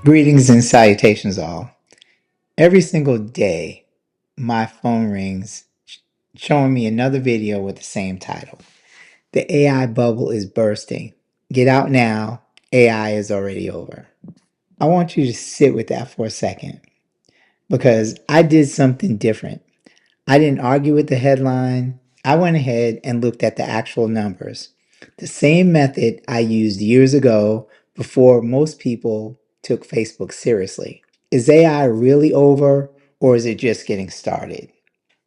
Greetings and salutations, all. Every single day, my phone rings showing me another video with the same title. The AI bubble is bursting. Get out now. AI is already over. I want you to sit with that for a second because I did something different. I didn't argue with the headline. I went ahead and looked at the actual numbers. The same method I used years ago before most people took Facebook seriously. Is AI really over or is it just getting started?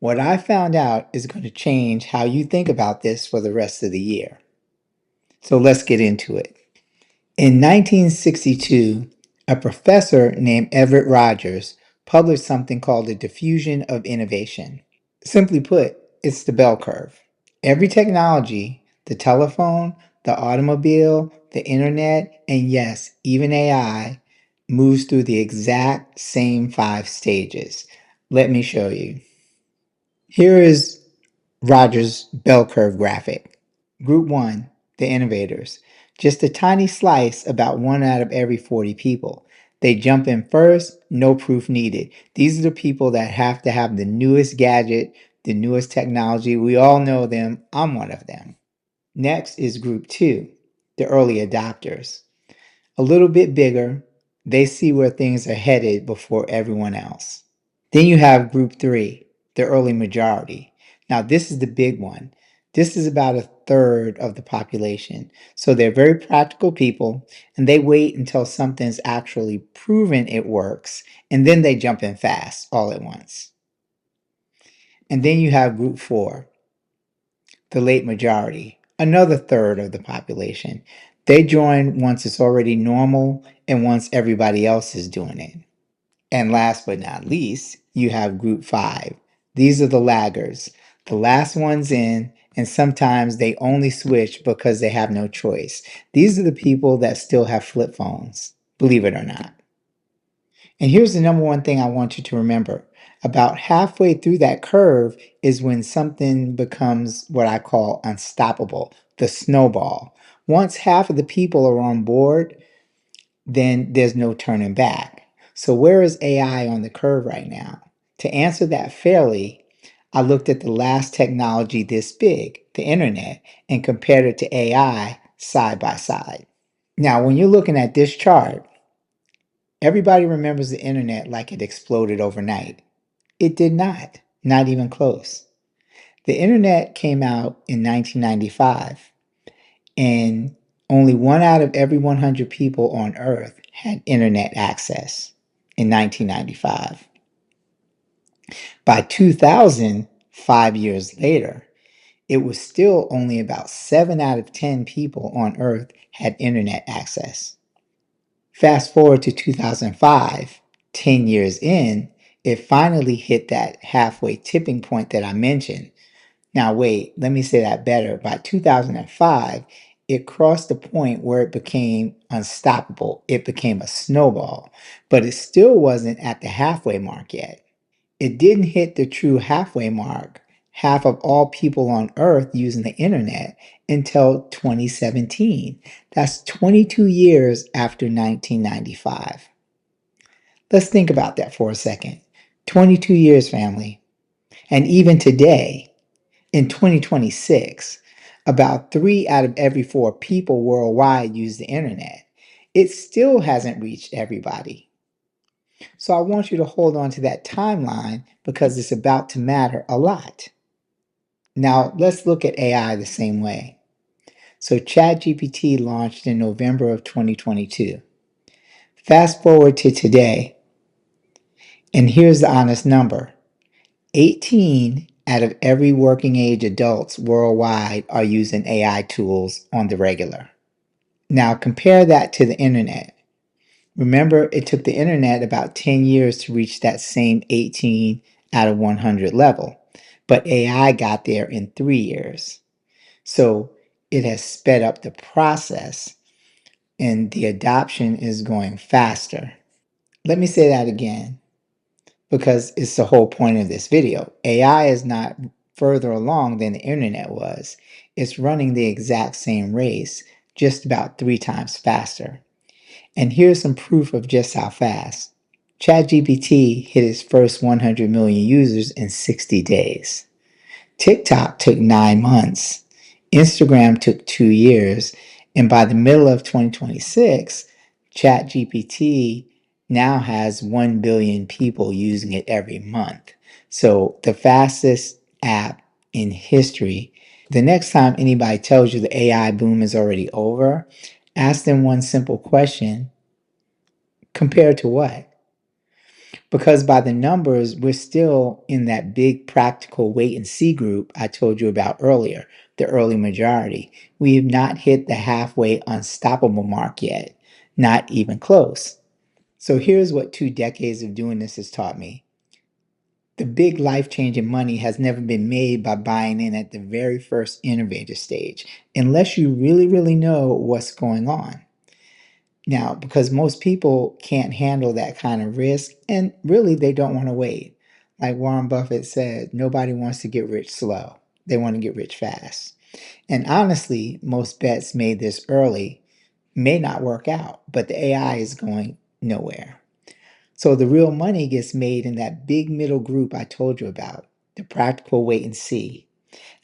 What I found out is going to change how you think about this for the rest of the year. So let's get into it. In 1962, a professor named Everett Rogers published something called the diffusion of innovation. Simply put, it's the bell curve. Every technology, the telephone, the automobile, the internet, and yes, even AI, moves through the exact same 5 stages. Let me show you. Here is Rogers' bell curve graphic. Group 1, the innovators. Just a tiny slice, about 1 out of every 40 people. They jump in first, no proof needed. These are the people that have to have the newest gadget, the newest technology. We all know them. I'm one of them. Next is group 2, the early adopters. A little bit bigger. They see where things are headed before everyone else. Then you have group 3, the early majority. Now, this is the big one. This is about a third of the population. So they're very practical people and they wait until something's actually proven it works and then they jump in fast all at once. And then you have group 4, the late majority, another third of the population. They join once it's already normal and once everybody else is doing it. And last but not least, you have group 5. These are the laggards, the last ones in, and sometimes they only switch because they have no choice. These are the people that still have flip phones, believe it or not. And here's the number one thing I want you to remember. About halfway through that curve is when something becomes what I call unstoppable, the snowball. Once half of the people are on board, then there's no turning back. So where is AI on the curve right now? To answer that fairly, I looked at the last technology this big, the internet, and compared it to AI side by side. Now, when you're looking at this chart, everybody remembers the internet like it exploded overnight. It did not even close. The internet came out in 1995, and only 1 out of every 100 people on Earth had internet access in 1995. By 2000, 5 years later, it was still only about 7 out of 10 people on Earth had internet access. Fast forward to 2005, 10 years in, it finally hit that halfway tipping point that I mentioned. Now, wait, let me say that better. By 2005, it crossed the point where it became unstoppable. It became a snowball, but it still wasn't at the halfway mark yet. It didn't hit the true halfway mark, half of all people on Earth using the internet, until 2017. That's 22 years after 1995. Let's think about that for a second. 22 years, family. And even today, in 2026, about 3 out of every 4 people worldwide use the internet. It still hasn't reached everybody. So I want you to hold on to that timeline because it's about to matter a lot. Now, let's look at AI the same way. So ChatGPT launched in November of 2022. Fast forward to today, and here's the honest number. 18 out of every working age adults worldwide are using AI tools on the regular. Now compare that to the internet. Remember, it took the internet about 10 years to reach that same 18 out of 100 level, but AI got there in 3 years. So it has sped up the process and the adoption is going faster. Let me say that again, because it's the whole point of this video. AI is not further along than the internet was. It's running the exact same race, just about 3 times faster. And here's some proof of just how fast. ChatGPT hit its first 100 million users in 60 days. TikTok took 9 months. Instagram took 2 years. And by the middle of 2026, ChatGPT now has 1 billion people using it every month. So the fastest app in history. The next time anybody tells you the AI boom is already over, ask them one simple question: compared to what? Because by the numbers, we're still in that big practical wait and see group I told you about earlier, the early majority. We have not hit the halfway unstoppable mark yet, not even close. So here's what 2 decades of doing this has taught me. The big life changing money has never been made by buying in at the very first innovator stage, unless you really, really know what's going on. Now, because most people can't handle that kind of risk, and really they don't want to wait. Like Warren Buffett said, nobody wants to get rich slow. They want to get rich fast. And honestly, most bets made this early may not work out, but the AI is going nowhere. So the real money gets made in that big middle group I told you about, the practical wait and see.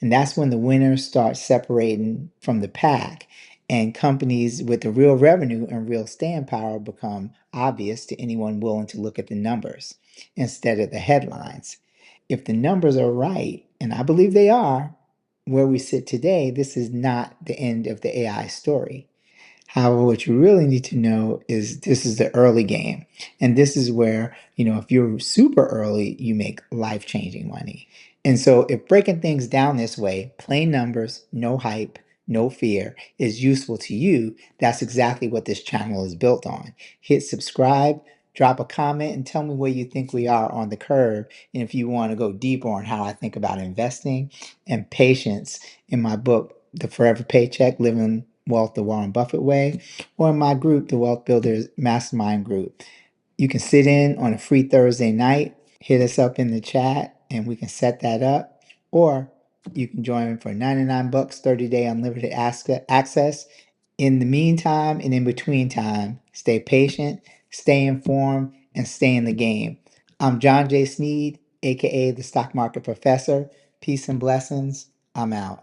And that's when the winners start separating from the pack, and companies with the real revenue and real staying power become obvious to anyone willing to look at the numbers instead of the headlines. If the numbers are right, and I believe they are, where we sit today, this is not the end of the AI story. However, what you really need to know is this is the early game. And this is where, if you're super early, you make life changing money. And so, if breaking things down this way, plain numbers, no hype, no fear, is useful to you, that's exactly what this channel is built on. Hit subscribe, drop a comment, and tell me where you think we are on the curve. And if you want to go deeper on how I think about investing and patience in my book, The Forever Paycheck, Living Wealth the Warren Buffett Way, or in my group, the Wealth Builders Mastermind Group. You can sit in on a free Thursday night, hit us up in the chat, and we can set that up. Or you can join for 99 bucks, 30-day unlimited access. In the meantime and in between time, stay patient, stay informed, and stay in the game. I'm John J. Sneed, aka the Stock Market Professor. Peace and blessings. I'm out.